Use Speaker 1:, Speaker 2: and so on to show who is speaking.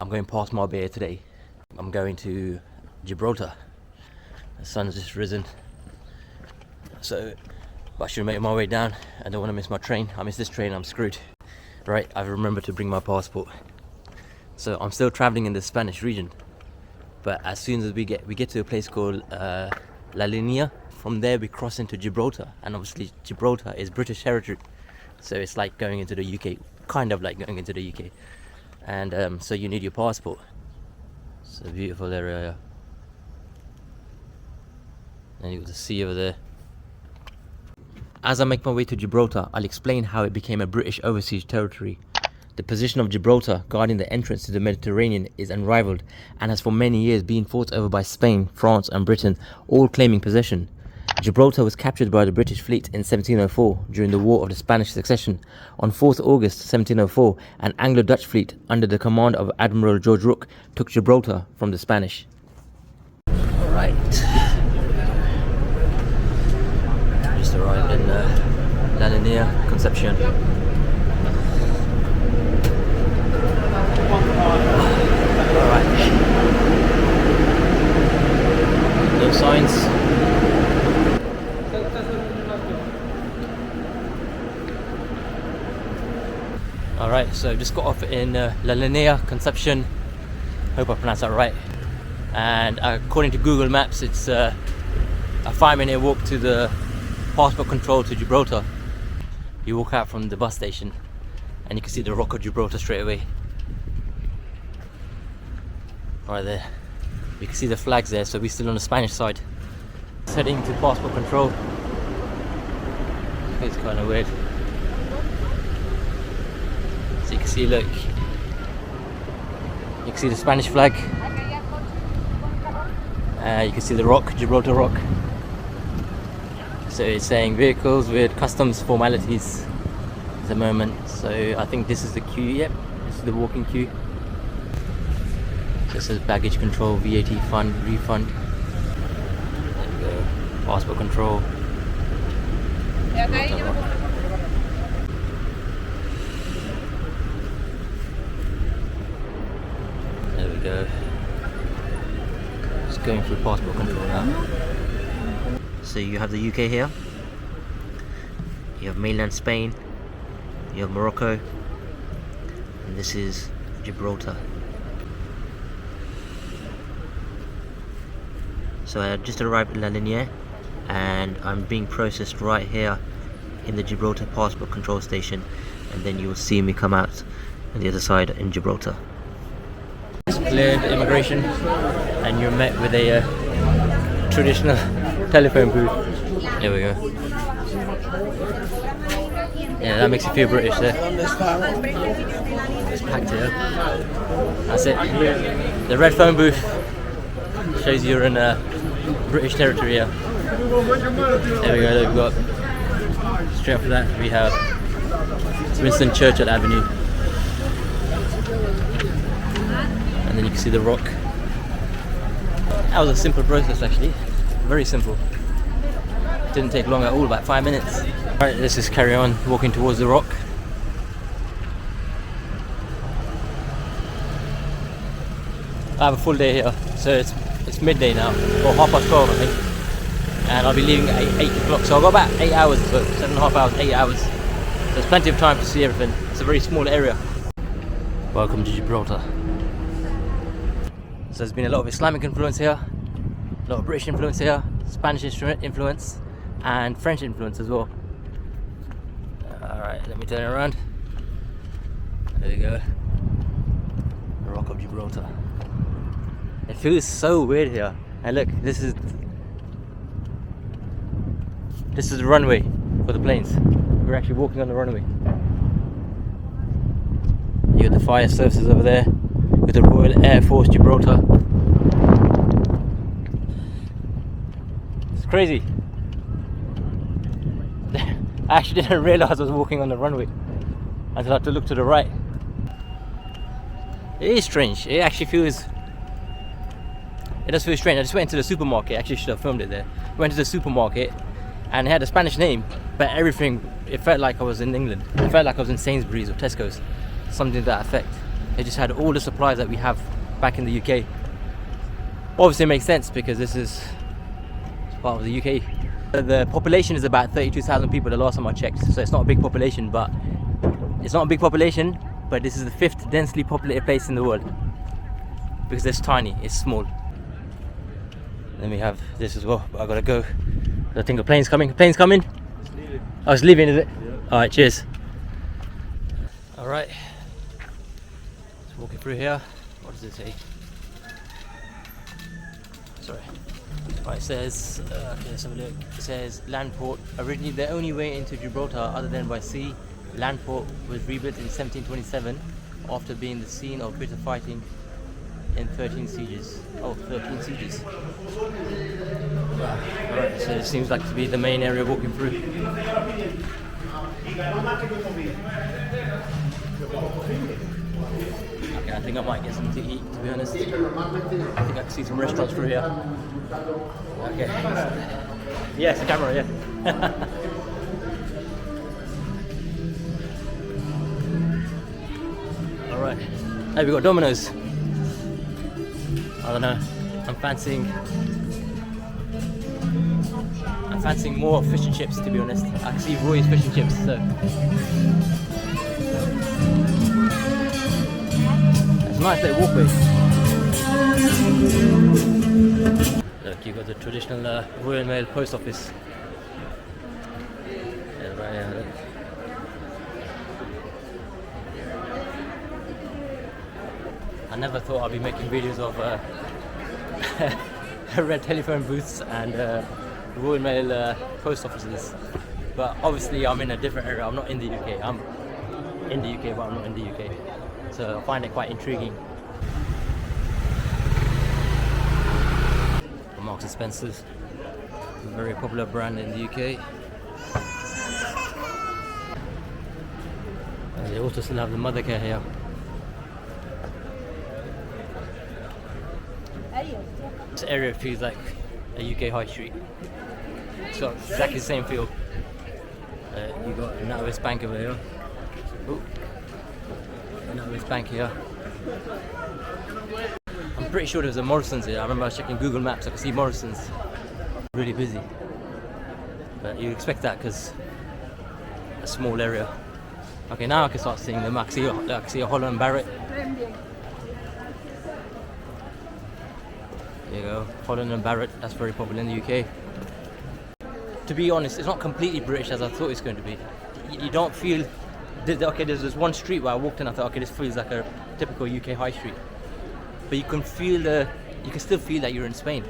Speaker 1: I'm going past Marbella today. I'm going to Gibraltar. The sun's just risen, so I should make my way down. I don't want to miss my train. I miss this train, I'm screwed. Right, I've remembered to bring my passport. So I'm still traveling in the Spanish region, but as soon as we get to a place called La Linea, from there we cross into Gibraltar, and obviously Gibraltar is British territory, so it's like going into the UK, kind of like going into the UK. And so you need your passport. It's a beautiful area. And you got the sea over there. As I make my way to Gibraltar, I'll explain how it became a British overseas territory. The position of Gibraltar guarding the entrance to the Mediterranean is unrivaled and has for many years been fought over by Spain, France and Britain, all claiming possession. Gibraltar was captured by the British fleet in 1704 during the War of the Spanish Succession. On 4th August 1704, an Anglo-Dutch fleet under the command of Admiral George Rooke took Gibraltar from the Spanish. Alright. Just arrived in La Linea, Concepcion. Alright. No signs. Alright, so just got off in La Linea, Concepcion. Hope I pronounced that right. And according to Google Maps, it's a 5-minute walk to the passport control to Gibraltar. You walk out from the bus station and you can see the Rock of Gibraltar straight away. Right there. You can see the flags there, so we're still on the Spanish side. Just heading to passport control. It's kind of weird. So you can see, look, you can see the Spanish flag. You can see the rock, Gibraltar Rock. So it's saying vehicles with customs formalities at the moment. So I think this is the queue. Yep, this is the walking queue. So it says baggage control, VAT fund, refund. There we go. Passport control. There we go. Just going through passport control now. So you have the UK here. You have mainland Spain. You have Morocco. And this is Gibraltar. So I just arrived at La Linea and I'm being processed right here in the Gibraltar passport control station, and then you will see me come out on the other side in Gibraltar. Just cleared immigration and you're met with a traditional telephone booth. There we go. Yeah, that makes you feel British there. It's packed here. That's it. The red phone booth shows you're in British territory here. There we go, we've got, straight after that we have Winston Churchill Avenue. And then you can see the rock. That was a simple process actually, very simple. Didn't take long at all, about 5 minutes. Alright, let's just carry on walking towards the rock. I have a full day here, so it's midday now, or 12:30 I think. And I'll be leaving at 8 o'clock, so I've got about 8 hours or so, 7.5 hours, 8 hours. So there's plenty of time to see everything. It's a very small area. Welcome to Gibraltar. So there's been a lot of Islamic influence here, a lot of British influence here, Spanish influence, and French influence as well. Alright, let me turn it around. There we go. The Rock of Gibraltar. It feels so weird here. And look, this is the runway for the planes. We're actually walking on the runway. You got the fire services over there with the Royal Air Force Gibraltar. It's crazy. I actually didn't realise I was walking on the runway until I had to look to the right. It is strange. It actually feels... It does feel strange. I just went into the supermarket. Actually should have filmed it there. Went to the supermarket and it had a Spanish name, but everything, it felt like I was in England. It felt like I was in Sainsbury's or Tesco's, something to that effect. They just had all the supplies that we have back in the UK. Obviously it makes sense because this is part of the UK. The population is about 32,000 people the last time I checked, so it's not a big population, but this is the 5th densely populated place in the world because it's tiny, it's small. Then we have this as well, but I gotta go. I think a plane's coming. Plane's coming?
Speaker 2: It's leaving.
Speaker 1: Oh, it's leaving, is it?
Speaker 2: Yeah.
Speaker 1: Alright, cheers. Alright. Just walking through here. What does it say? Sorry. Right, it says, okay, let's have a look. It says land port. Originally the only way into Gibraltar other than by sea. Land port was rebuilt in 1727 after being the scene of bitter fighting in 13 sieges. Oh, 13 sieges. Alright, so it seems like to be the main area walking through. Okay, I think I might get something to eat, to be honest. I think I can see some restaurants through here. Okay. Yeah, it's a camera, yeah. Alright. Hey, we got Domino's. I don't know. I'm fancying more fish and chips, to be honest. I can see Roy's fish and chips, so. It's a nice little walkway. Look, you've got the traditional Royal Mail post office. Yeah, right here, look. I never thought I'd be making videos of red telephone booths and Royal Mail post offices, but obviously I'm in a different area. I'm not in the UK. I'm in the UK, but I'm not in the UK, so I find it quite intriguing. Marks and Spencer's, a very popular brand in the UK. And they also still have the mother care here. This area feels like a UK high street. It's got exactly the same feel. You got NatWest Bank over here. Ooh. NatWest Bank here. I'm pretty sure there's a Morrison's here. I remember I was checking Google Maps, I could see Morrison's. Really busy. But you expect that because a small area. Okay, now I can start seeing them. I can see a Holland and Barrett. There you go, Holland and Barrett, that's very popular in the UK. To be honest, it's not completely British as I thought it's going to be. You don't feel, okay, there's this one street where I walked in, I thought, okay, this feels like a typical UK high street. But you can still feel that you're in Spain.